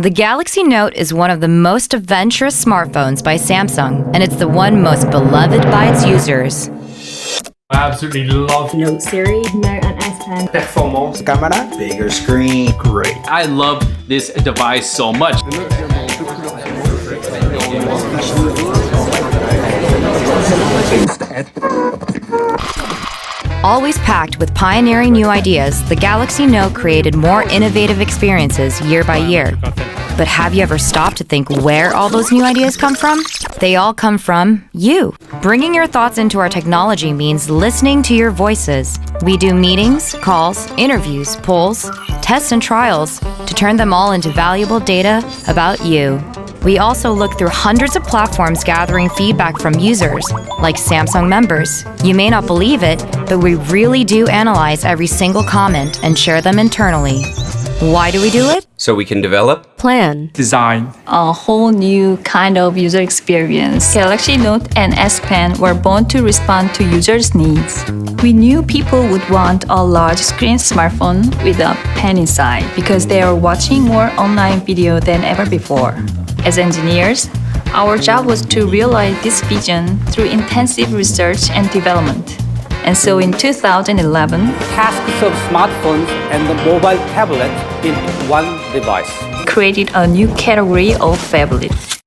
The Galaxy Note is one of the most adventurous smartphones by Samsung, and it's the one most beloved by its users. I absolutely love Note series, Note and S Pen. Performance. Camera, bigger screen, great. I love this device so much. Always packed with pioneering new ideas, the Galaxy Note created more innovative experiences year by year. But have you ever stopped to think where all those new ideas come from? They all come from you. Bringing your thoughts into our technology means listening to your voices. We do meetings, calls, interviews, polls, tests, and trials to turn them all into valuable data about you. We also look through hundreds of platforms gathering feedback from users, like Samsung members. You may not believe it, but we really do analyze every single comment and share them internally. Why do we do it? So we can develop, plan, design. A whole new kind of user experience. Galaxy Note and S Pen were born to respond to users' needs. We knew people would want a large screen smartphone with a pen inside because they are watching more online video than ever before. As engineers, our job was to realize this vision through intensive research and development. And so in 2011, tasks of smartphones and the mobile tablet into one device. created a new category of phablet.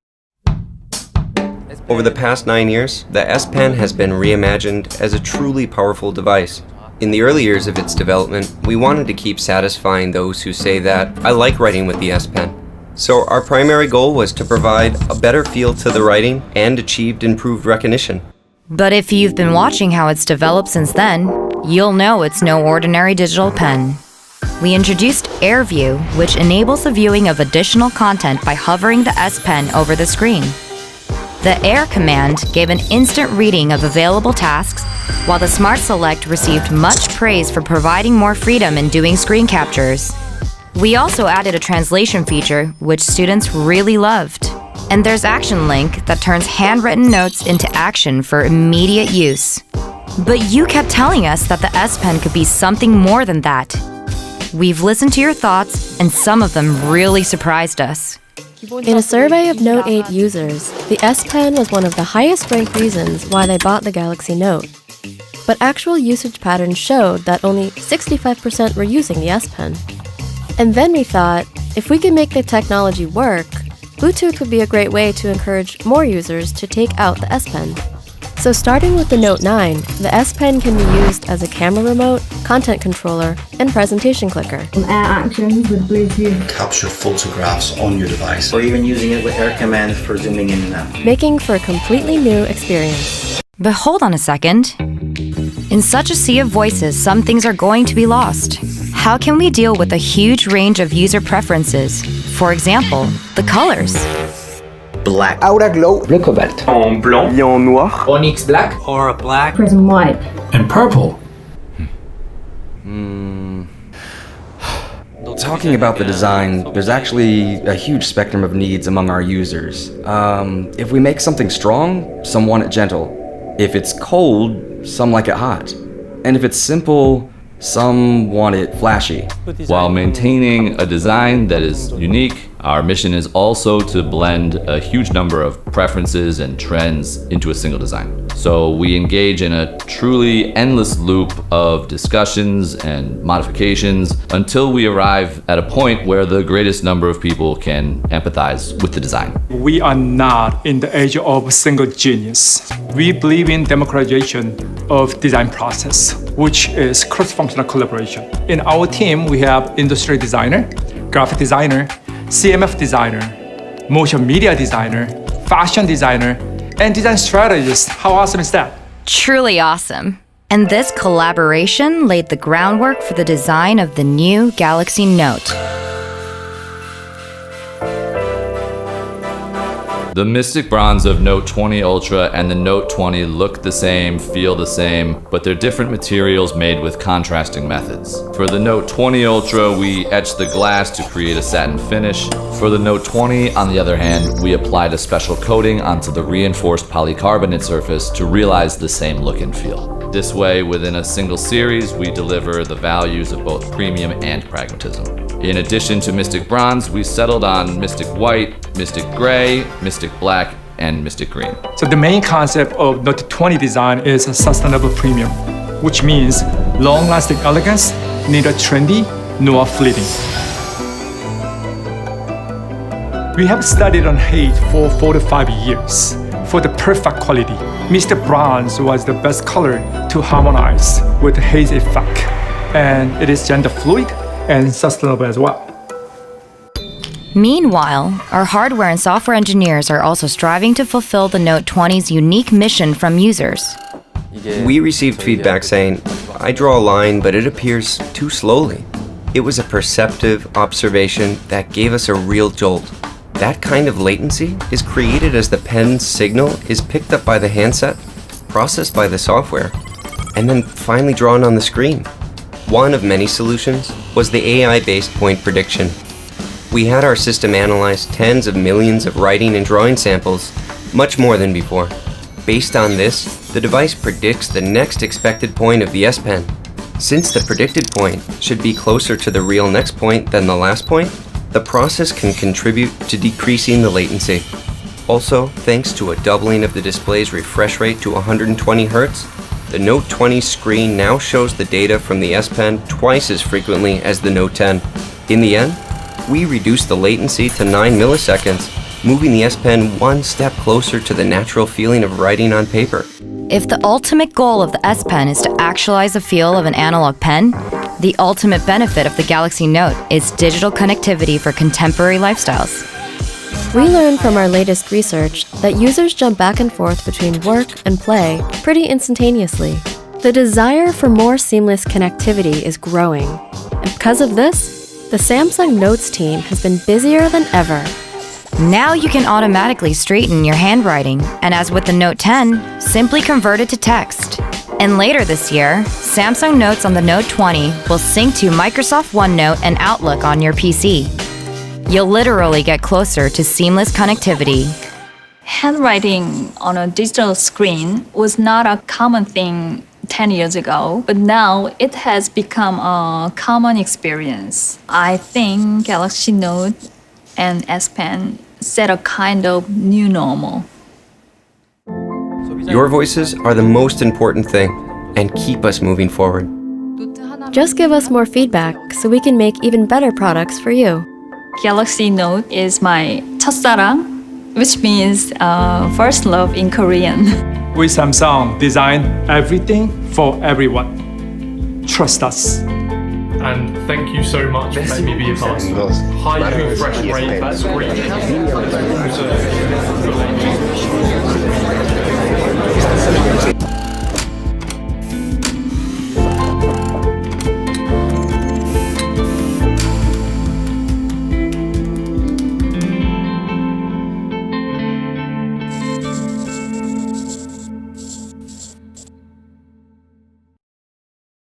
over the past 9 years, the S Pen has been reimagined as a truly powerful device. In the early years of its development, we wanted to keep satisfying those who say that, I like writing with the S Pen. So our primary goal was to provide a better feel to the writing and achieved improved recognition. But if you've been watching how it's developed since then, you'll know it's no ordinary digital pen. We introduced AirView, which enables the viewing of additional content by hovering the S Pen over the screen. The Air command gave an instant reading of available tasks, while the Smart Select received much praise for providing more freedom in doing screen captures. We also added a translation feature, which students really loved. And there's Action Link that turns handwritten notes into action for immediate use. But you kept telling us that the S Pen could be something more than that. We've listened to your thoughts, and some of them really surprised us. In a survey of Note 8 users, the S Pen was one of the highest ranked reasons why they bought the Galaxy Note. But actual usage patterns showed that only 65% were using the S Pen. And then we thought, if we could make the technology work, Bluetooth would be a great way to encourage more users to take out the S Pen. So starting with the Note 9, the S Pen can be used as a camera remote, content controller, and presentation clicker. Air actions with Bluetooth. Capture photographs on your device. Or even using it with Air commands for zooming in and out. Making for a completely new experience. But hold on a second. In such a sea of voices, some things are going to be lost. How can we deal with a huge range of user preferences? For example, the colors. Black. Aura Glow. Bleu cobalt. En blanc. Et en noir. Onyx black. Or a black. Prism white. And purple. Talking about the design, there's actually a huge spectrum of needs among our users. If we make something strong, some want it gentle. If it's cold, some like it hot. And if it's simple, some want it flashy. While maintaining a design that is unique, our mission is also to blend a huge number of preferences and trends into a single design. So we engage in a truly endless loop of discussions and modifications until we arrive at a point where the greatest number of people can empathize with the design. We are not in the age of single genius. We believe in democratization of design process, which is cross-functional collaboration. In our team, we have industry designer, graphic designer, CMF designer, motion media designer, fashion designer, and design strategist. How awesome is that? Truly awesome. And this collaboration laid the groundwork for the design of the new Galaxy Note. The Mystic Bronze of Note 20 Ultra and the Note 20 look the same, feel the same, but they're different materials made with contrasting methods. For the Note 20 Ultra, we etched the glass to create a satin finish. For the Note 20, on the other hand, we applied a special coating onto the reinforced polycarbonate surface to realize the same look and feel. This way, within a single series, we deliver the values of both premium and pragmatism. In addition to Mystic Bronze, we settled on Mystic White, Mystic Gray, Mystic Black, and Mystic Green. So the main concept of Note20 design is a sustainable premium, which means long-lasting elegance, neither trendy nor fleeting. We have studied on height for 4 to 5 years for the perfect quality. Mystic Bronze was the best color to harmonize with the haze effect, and it is gender fluid and sustainable as well. Meanwhile, our hardware and software engineers are also striving to fulfill the Note20's unique mission from users. We received feedback saying, I draw a line, but it appears too slowly. It was a perceptive observation that gave us a real jolt. That kind of latency is created as the pen's signal is picked up by the handset, processed by the software, and then finally drawn on the screen. One of many solutions was the AI-based point prediction. We had our system analyze tens of millions of writing and drawing samples, much more than before. Based on this, the device predicts the next expected point of the S Pen. Since the predicted point should be closer to the real next point than the last point, the process can contribute to decreasing the latency. Also, thanks to a doubling of the display's refresh rate to 120 Hz, the Note20 screen now shows the data from the S Pen twice as frequently as the Note 10. In the end, we reduced the latency to 9 milliseconds, moving the S Pen one step closer to the natural feeling of writing on paper. If the ultimate goal of the S Pen is to actualize the feel of an analog pen, the ultimate benefit of the Galaxy Note is digital connectivity for contemporary lifestyles. We learned from our latest research that users jump back and forth between work and play pretty instantaneously. The desire for more seamless connectivity is growing, and because of this, the Samsung Notes team has been busier than ever. Now you can automatically straighten your handwriting, and as with the Note 10, simply convert it to text. And later this year, Samsung Notes on the Note 20 will sync to Microsoft OneNote and Outlook on your PC. You'll literally get closer to seamless connectivity. Handwriting on a digital screen was not a common thing 10 years ago, but now it has become a common experience. I think Galaxy Note and S Pen set a kind of new normal. Your voices are the most important thing and keep us moving forward. Just give us more feedback so we can make even better products for you. Galaxy Note is my 첫사랑, which means first love in Korean. We Samsung design everything for everyone. Trust us. And thank you so much for letting me be a part of it. High refresh rate, that's great.